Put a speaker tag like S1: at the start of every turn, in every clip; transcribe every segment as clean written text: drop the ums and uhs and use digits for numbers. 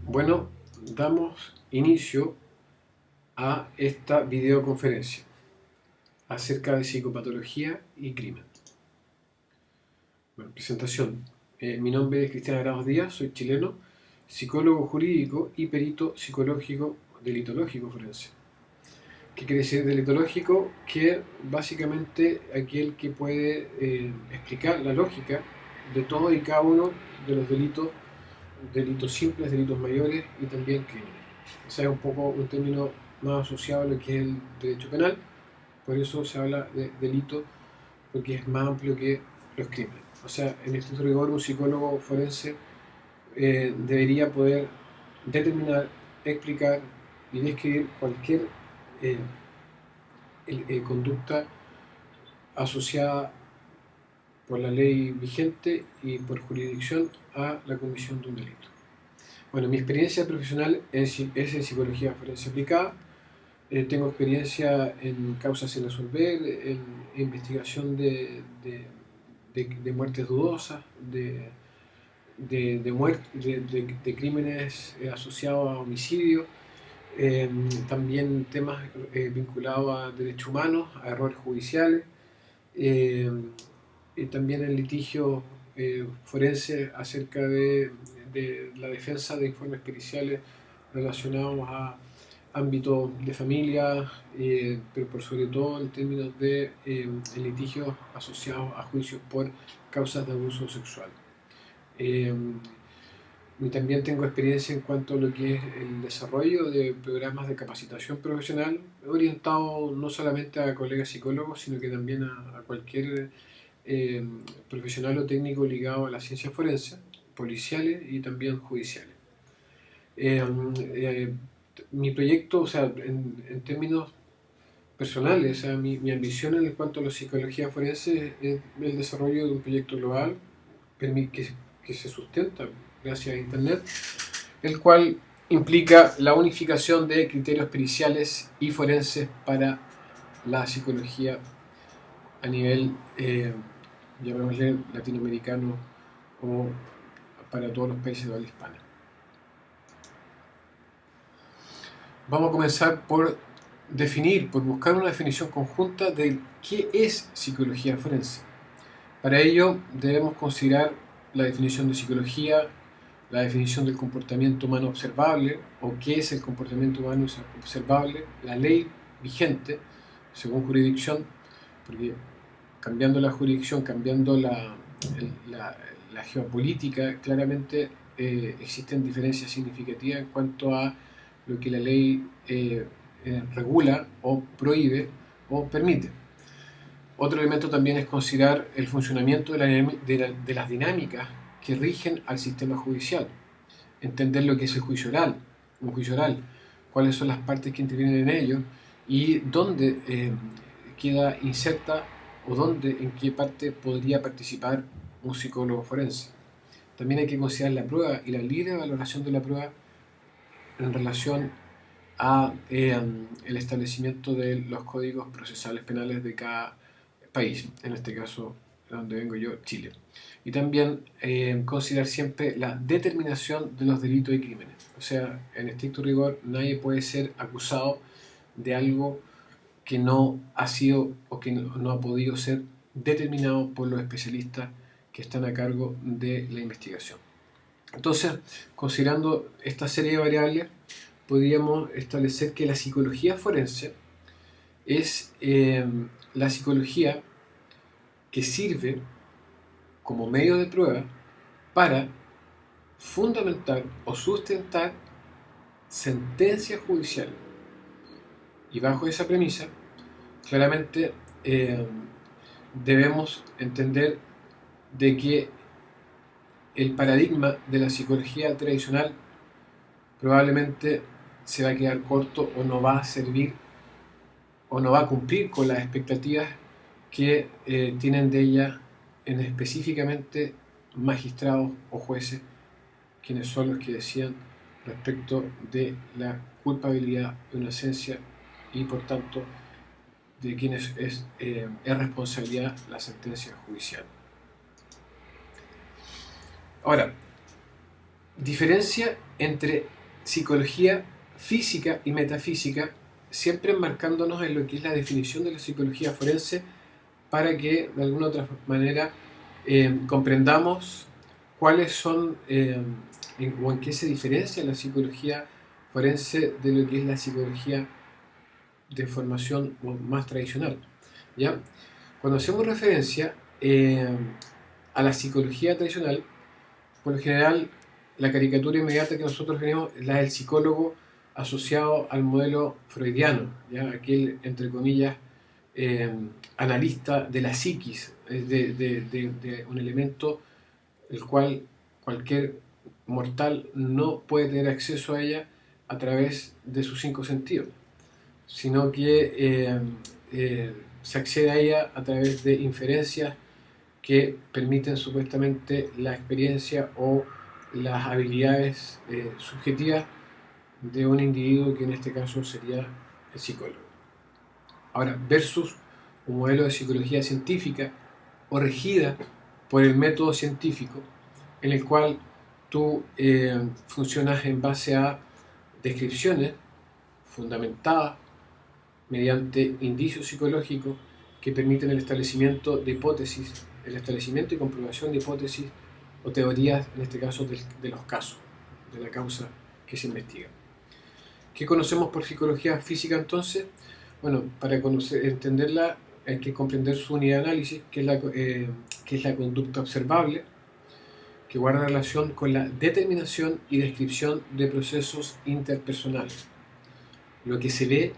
S1: Bueno, damos inicio a esta videoconferencia acerca de psicopatología y crimen. Bueno, presentación. Mi nombre es Cristian Arauz Díaz, soy chileno, psicólogo jurídico y perito psicológico delitológico forense. ¿Qué quiere decir delitológico? Que básicamente aquel que puede explicar la lógica de todo y cada uno de los delitos simples, delitos mayores y también crímenes. O sea, es un poco un término más asociado a lo que es el derecho penal, por eso se habla de delito, porque es más amplio que los crímenes. O sea, en estricto rigor, un psicólogo forense debería poder determinar, explicar y describir cualquier eh, conducta asociada por la ley vigente y por jurisdicción a la comisión de un delito. Bueno, mi experiencia profesional es en psicología forense aplicada. Tengo experiencia en causas sin resolver, en investigación de muertes dudosas, de crímenes asociados a homicidio, también temas vinculados a derechos humanos, a errores judiciales, eh, y también en litigio forense acerca de la defensa de informes periciales relacionados a ámbitos de familia, pero por sobre todo en términos de litigios asociados a juicios por causas de abuso sexual. Y también tengo experiencia en cuanto a lo que es el desarrollo de programas de capacitación profesional, orientado no solamente a colegas psicólogos, sino que también a cualquier profesional o técnico ligado a la ciencia forense, policiales y también judiciales. Mi proyecto, o sea, en términos personales, o sea, mi ambición en cuanto a la psicología forense es el desarrollo de un proyecto global que se sustenta gracias a Internet, el cual implica la unificación de criterios periciales y forenses para la psicología a nivel, llamémosle, latinoamericano o para todos los países de habla hispana. Vamos a comenzar por buscar una definición conjunta de qué es psicología forense. Para ello debemos considerar la definición de psicología, la definición del comportamiento humano observable, o qué es el comportamiento humano observable, la ley vigente, según jurisdicción, porque cambiando la jurisdicción, cambiando la geopolítica, claramente existen diferencias significativas en cuanto a lo que la ley regula o prohíbe o permite. Otro elemento también es considerar el funcionamiento de las dinámicas que rigen al sistema judicial. Entender lo que es el juicio oral, un juicio oral, cuáles son las partes que intervienen en ello y dónde queda inserta o dónde, en qué parte podría participar un psicólogo forense. También hay que considerar la prueba y la libre valoración de la prueba en relación a el establecimiento de los códigos procesales penales de cada país, en este caso donde vengo yo, Chile. Y también considerar siempre la determinación de los delitos y crímenes. O sea, en estricto rigor, nadie puede ser acusado de algo que no ha sido o que no ha podido ser determinado por los especialistas que están a cargo de la investigación. Entonces, considerando esta serie de variables, podríamos establecer que la psicología forense es la psicología que sirve como medio de prueba para fundamentar o sustentar sentencias judiciales. Y bajo esa premisa, claramente debemos entender de que el paradigma de la psicología tradicional probablemente se va a quedar corto o no va a servir o no va a cumplir con las expectativas que tienen de ella en específicamente magistrados o jueces, quienes son los que decían respecto de la culpabilidad o inocencia y por tanto de quienes es responsabilidad la sentencia judicial. Ahora, diferencia entre psicología física y metafísica, siempre enmarcándonos en lo que es la definición de la psicología forense, para que de alguna otra manera comprendamos cuáles son o en qué se diferencia la psicología forense de lo que es la psicología de formación más tradicional. ¿Ya? Cuando hacemos referencia a la psicología tradicional, por lo general la caricatura inmediata que nosotros tenemos es la del psicólogo asociado al modelo freudiano, ¿ya? Aquel, entre comillas, analista de la psiquis, de un elemento el cual cualquier mortal no puede tener acceso a ella a través de sus 5 sentidos, sino que se accede a ella a través de inferencias que permiten supuestamente la experiencia o las habilidades subjetivas de un individuo, que en este caso sería el psicólogo. Ahora, versus un modelo de psicología científica o regida por el método científico, en el cual tú funcionas en base a descripciones fundamentadas mediante indicios psicológicos que permiten el establecimiento de hipótesis, el establecimiento y comprobación de hipótesis o teorías, en este caso de los casos, de la causa que se investiga. ¿Qué conocemos por psicología física entonces? Bueno, para entenderla hay que comprender su unidad de análisis, que es la conducta observable, que guarda relación con la determinación y descripción de procesos interpersonales, lo que se ve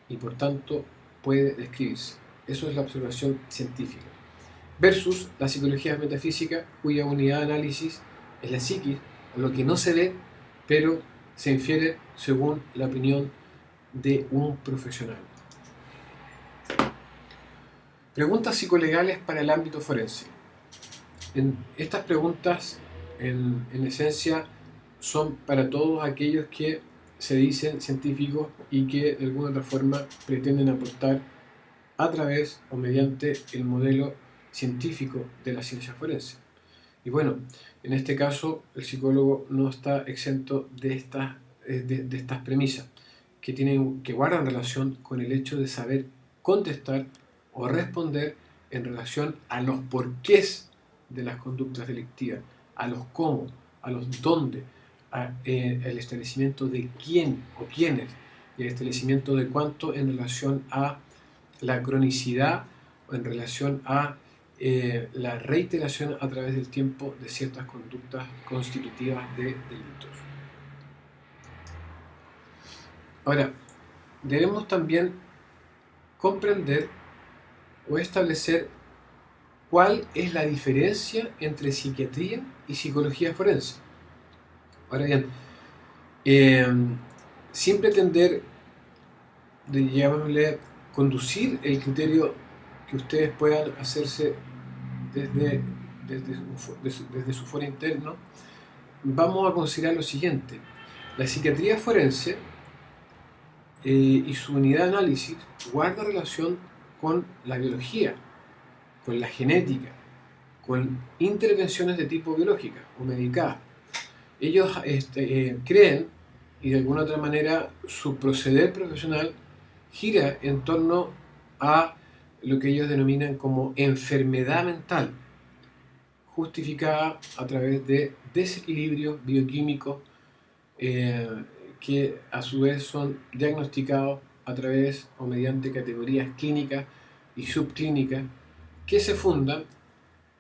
S1: y por tanto puede describirse. Eso es la observación científica. Versus la psicología metafísica, cuya unidad de análisis es la psiquis, o lo que no se ve, pero se infiere según la opinión de un profesional. Preguntas psicolegales para el ámbito forense. Estas preguntas, en esencia, son para todos aquellos que se dicen científicos y que de alguna otra forma pretenden aportar a través o mediante el modelo científico de la ciencia forense. Y bueno, en este caso el psicólogo no está exento de estas premisas que guardan relación con el hecho de saber contestar o responder en relación a los porqués de las conductas delictivas, a los cómo, a los dónde, el establecimiento de quién o quiénes y el establecimiento de cuánto en relación a la cronicidad o en relación a la reiteración a través del tiempo de ciertas conductas constitutivas de delitos. Ahora, debemos también comprender o establecer cuál es la diferencia entre psiquiatría y psicología forense. Ahora bien, sin pretender, llamémosle, conducir el criterio que ustedes puedan hacerse desde su foro interno, vamos a considerar lo siguiente. La psiquiatría forense y su unidad de análisis guarda relación con la biología, con la genética, con intervenciones de tipo biológica o medicada. Ellos creen, y de alguna otra manera su proceder profesional gira en torno a lo que ellos denominan como enfermedad mental, justificada a través de desequilibrios bioquímicos que a su vez son diagnosticados a través o mediante categorías clínicas y subclínicas que se fundan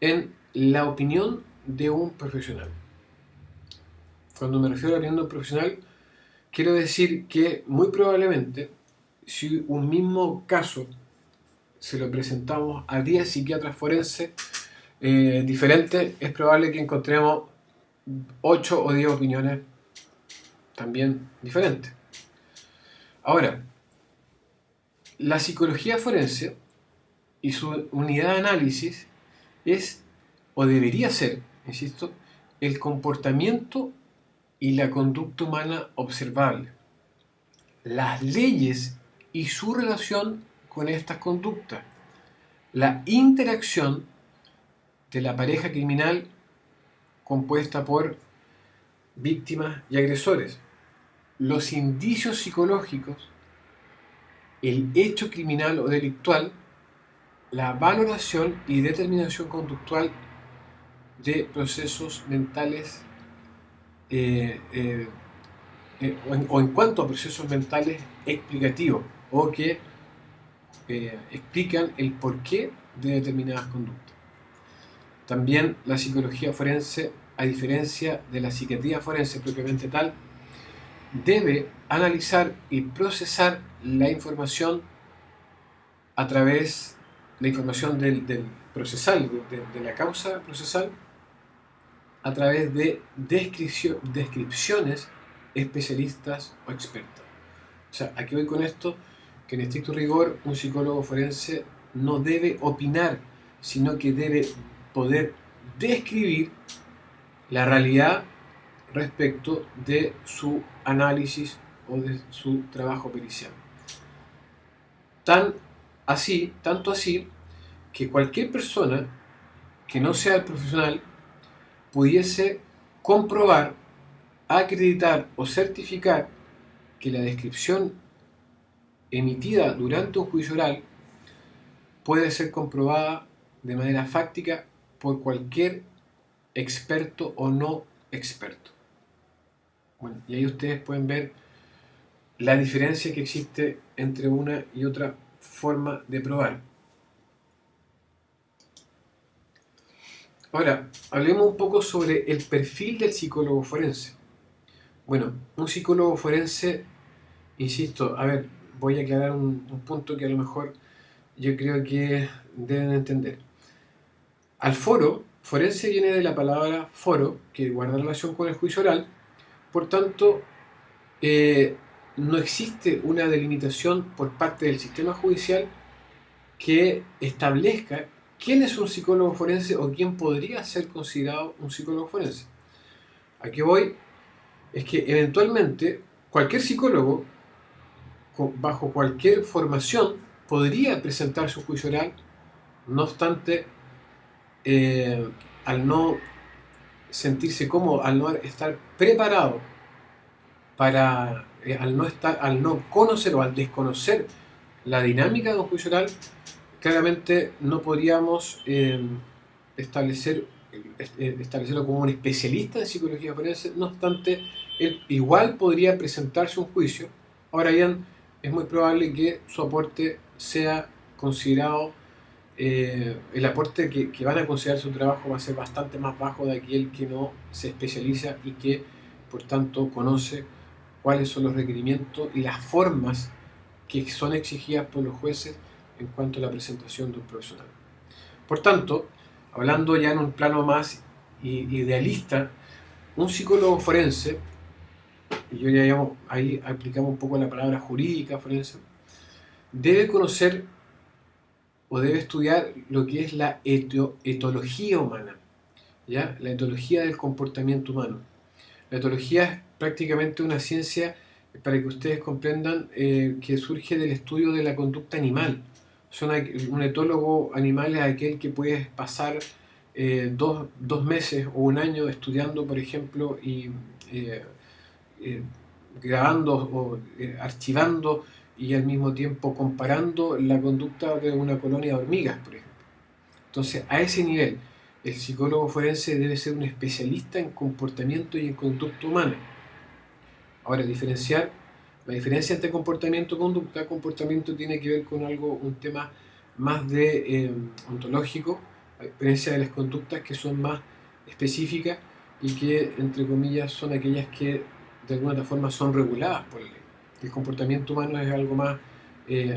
S1: en la opinión de un profesional. Cuando me refiero a la opinión de un profesional, quiero decir que muy probablemente, si un mismo caso se lo presentamos a 10 psiquiatras forenses diferentes, es probable que encontremos 8 o 10 opiniones también diferentes. Ahora, la psicología forense y su unidad de análisis es, o debería ser, insisto, el comportamiento y la conducta humana observable, las leyes y su relación con estas conductas, la interacción de la pareja criminal compuesta por víctimas y agresores, los indicios psicológicos, el hecho criminal o delictual, la valoración y determinación conductual de procesos mentales o en cuanto a procesos mentales explicativos o que explican el porqué de determinadas conductas. También la psicología forense, a diferencia de la psiquiatría forense propiamente tal, debe analizar y procesar la información a través de la información del procesal, de la causa procesal, a través de descripciones especialistas o expertas. O sea, ¿a qué voy con esto? Que en estricto rigor un psicólogo forense no debe opinar, sino que debe poder describir la realidad respecto de su análisis o de su trabajo pericial. Tanto así que cualquier persona que no sea el profesional pudiese comprobar, acreditar o certificar que la descripción emitida durante un juicio oral puede ser comprobada de manera fáctica por cualquier experto o no experto. Bueno, y ahí ustedes pueden ver la diferencia que existe entre una y otra forma de probar. Ahora, hablemos un poco sobre el perfil del psicólogo forense. Bueno, un psicólogo forense, insisto, a ver, voy a aclarar un punto que a lo mejor yo creo que deben entender. Al foro, forense viene de la palabra foro, que guarda relación con el juicio oral, por tanto, no existe una delimitación por parte del sistema judicial que establezca quién es un psicólogo forense o quién podría ser considerado un psicólogo forense. ¿A qué voy? Es que eventualmente cualquier psicólogo, bajo cualquier formación, podría presentar su juicio oral, no obstante, al no sentirse cómodo, al no estar preparado para, al no conocer o al desconocer la dinámica de un juicio oral, claramente no podríamos establecerlo como un especialista en psicología forense. No obstante, él igual podría presentarse un juicio. Ahora bien, es muy probable que su aporte sea considerado, el aporte que van a considerar su trabajo va a ser bastante más bajo de aquel que no se especializa y que por tanto conoce cuáles son los requerimientos y las formas que son exigidas por los jueces en cuanto a la presentación de un profesional. Por tanto, hablando ya en un plano más idealista, un psicólogo forense, y yo ya llamo, ahí aplicamos un poco la palabra jurídica forense, debe conocer o debe estudiar lo que es la etología humana, ¿ya? La etología del comportamiento humano. La etología es prácticamente una ciencia, para que ustedes comprendan, que surge del estudio de la conducta animal. Un etólogo animal es aquel que puede pasar 2 meses o un año estudiando, por ejemplo, y eh, grabando o archivando y al mismo tiempo comparando la conducta de una colonia de hormigas, por ejemplo. Entonces, a ese nivel, el psicólogo forense debe ser un especialista en comportamiento y en conducta humana. Ahora, la diferencia entre comportamiento y conducta. Comportamiento tiene que ver con un tema más de ontológico, a diferencia de las conductas que son más específicas y que, entre comillas, son aquellas que de alguna otra forma son reguladas por la ley. El comportamiento humano es algo más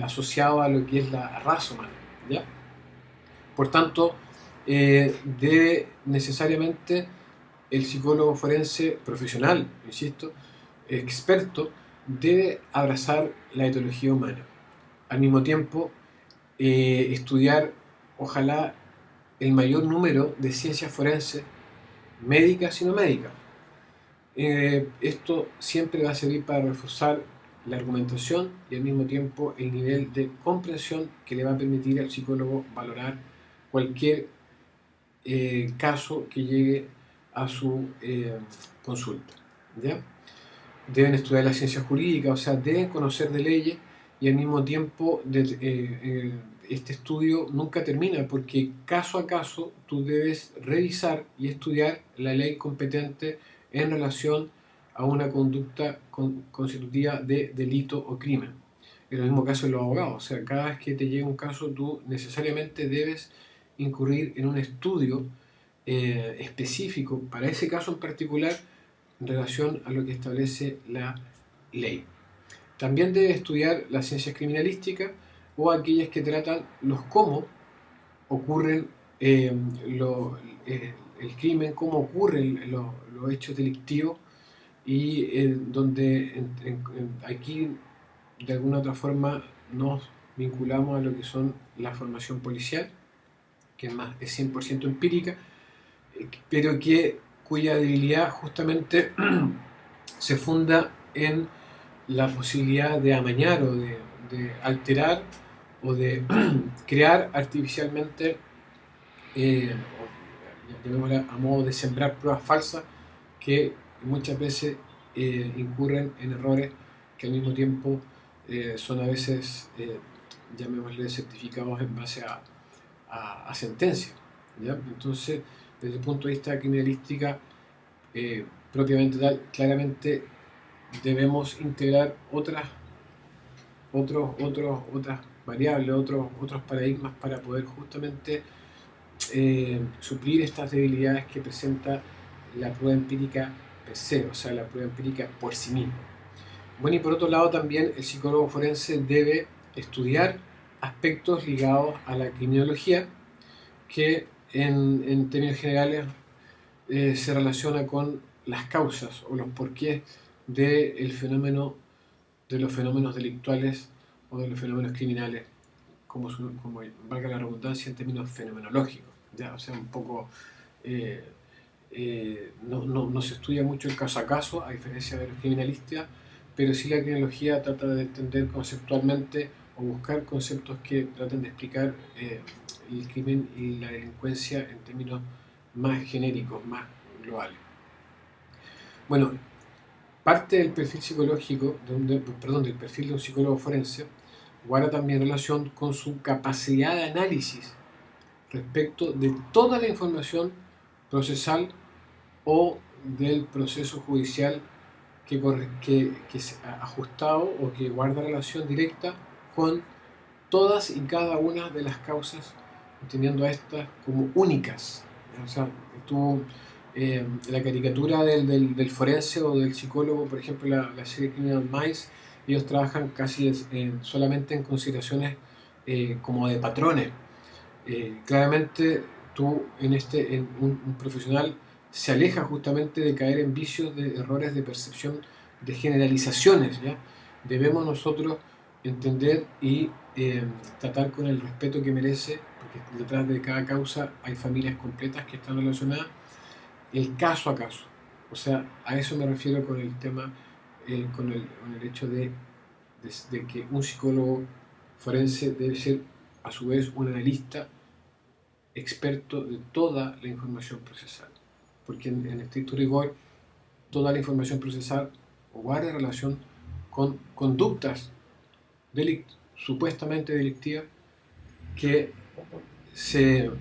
S1: asociado a lo que es la raza humana, ¿ya? Por tanto, debe necesariamente el psicólogo forense profesional, insisto, experto, debe abrazar la etología humana. Al mismo tiempo, estudiar, ojalá, el mayor número de ciencias forenses, médicas y no médicas. Esto siempre va a servir para reforzar la argumentación y al mismo tiempo el nivel de comprensión que le va a permitir al psicólogo valorar cualquier caso que llegue a su consulta, ¿ya? deben estudiar la ciencia jurídica, o sea, deben conocer de leyes y al mismo tiempo este estudio nunca termina porque caso a caso tú debes revisar y estudiar la ley competente en relación a una conducta constitutiva de delito o crimen. En el mismo caso en los abogados, o sea, cada vez que te llega un caso tú necesariamente debes incurrir en un estudio específico para ese caso en particular en relación a lo que establece la ley. También debe estudiar las ciencias criminalísticas o aquellas que tratan los cómo ocurren el crimen, cómo ocurren los hechos delictivos y donde aquí de alguna otra forma nos vinculamos a lo que son la formación policial, que es 100% empírica, pero cuya debilidad justamente se funda en la posibilidad de amañar o de alterar o de crear artificialmente, llamémosla a modo de sembrar pruebas falsas que muchas veces incurren en errores que al mismo tiempo son a veces, llamémosle, certificados en base a sentencia. ¿Ya? Entonces, desde el punto de vista criminalística, propiamente tal, claramente debemos integrar otras variables, otros paradigmas para poder justamente suplir estas debilidades que presenta la prueba empírica per se, o sea, la prueba empírica por sí misma. Bueno, y por otro lado también el psicólogo forense debe estudiar aspectos ligados a la criminología que en términos generales se relaciona con las causas o los porqués del fenómeno, de los fenómenos delictuales o de los fenómenos criminales, como valga la redundancia, en términos fenomenológicos. ¿Ya? O sea, un poco no se estudia mucho el caso a caso, a diferencia de los criminalistas, pero sí la criminología trata de entender conceptualmente o buscar conceptos que traten de explicar el crimen y la delincuencia en términos más genéricos, más globales. Bueno, parte del perfil psicológico, del perfil de un psicólogo forense, guarda también relación con su capacidad de análisis respecto de toda la información procesal o del proceso judicial que es ajustado o que guarda relación directa con todas y cada una de las causas, entendiendo a estas como únicas. O sea, la caricatura del forense o del psicólogo, por ejemplo, la serie Criminal Minds, ellos trabajan casi solamente en consideraciones como de patrones. Claramente un profesional se aleja justamente de caer en vicios de errores de percepción, de generalizaciones. ¿Ya? Debemos nosotros entender y tratar con el respeto que merece, porque detrás de cada causa hay familias completas que están relacionadas, el caso a caso. O sea, a eso me refiero con el tema, con el hecho de que un psicólogo forense debe ser a su vez un analista experto de toda la información procesal. Porque en estricto rigor, toda la información procesal guarda relación con conductas supuestamente delictivas que se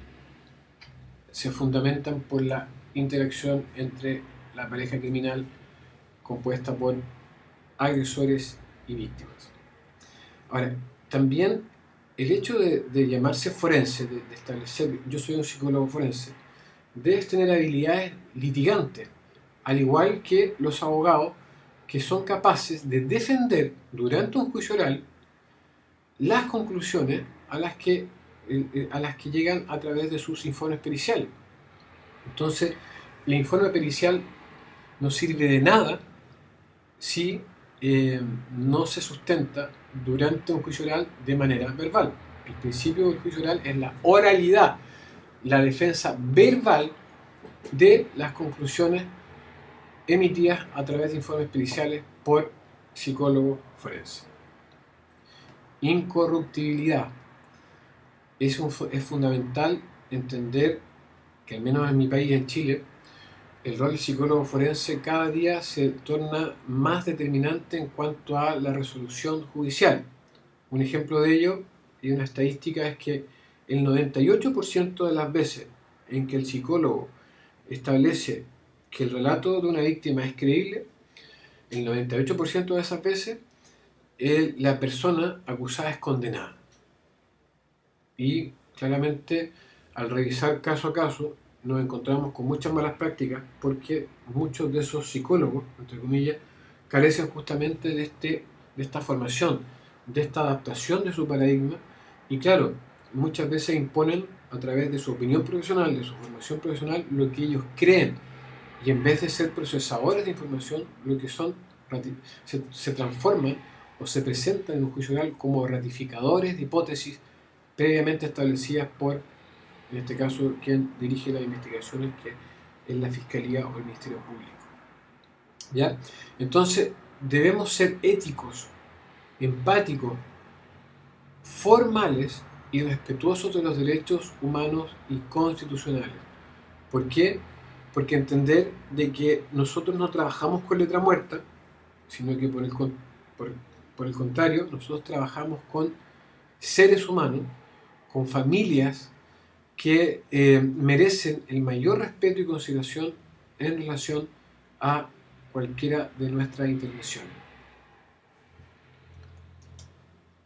S1: fundamentan por la interacción entre la pareja criminal compuesta por agresores y víctimas. Ahora, también el hecho de llamarse forense, de establecer, yo soy un psicólogo forense, debes tener habilidades litigantes, al igual que los abogados que son capaces de defender durante un juicio oral las conclusiones a las que llegan a través de sus informes periciales. Entonces, el informe pericial no sirve de nada si no se sustenta durante un juicio oral de manera verbal. El principio del juicio oral es la oralidad, la defensa verbal de las conclusiones emitidas a través de informes periciales por psicólogo forense. Incorruptibilidad. Es fundamental entender que al menos en mi país, en Chile, el rol del psicólogo forense cada día se torna más determinante en cuanto a la resolución judicial. Un ejemplo de ello y una estadística es que el 98% de las veces en que el psicólogo establece que el relato de una víctima es creíble, el 98% de esas veces la persona acusada es condenada. Y claramente al revisar caso a caso nos encontramos con muchas malas prácticas porque muchos de esos psicólogos, entre comillas, carecen justamente de esta formación, de esta adaptación de su paradigma y claro, muchas veces imponen a través de su opinión profesional, de su formación profesional, lo que ellos creen y en vez de ser procesadores de información, lo que son se transforman o se presentan en un juicio oral como ratificadores de hipótesis previamente establecidas por, en este caso, quien dirige las investigaciones, que es la Fiscalía o el Ministerio Público. ¿Ya? Entonces, debemos ser éticos, empáticos, formales y respetuosos de los derechos humanos y constitucionales. ¿Por qué? Porque entender de que nosotros no trabajamos con letra muerta, sino que por el contrario, nosotros trabajamos con seres humanos, con familias que merecen el mayor respeto y consideración en relación a cualquiera de nuestras intervenciones.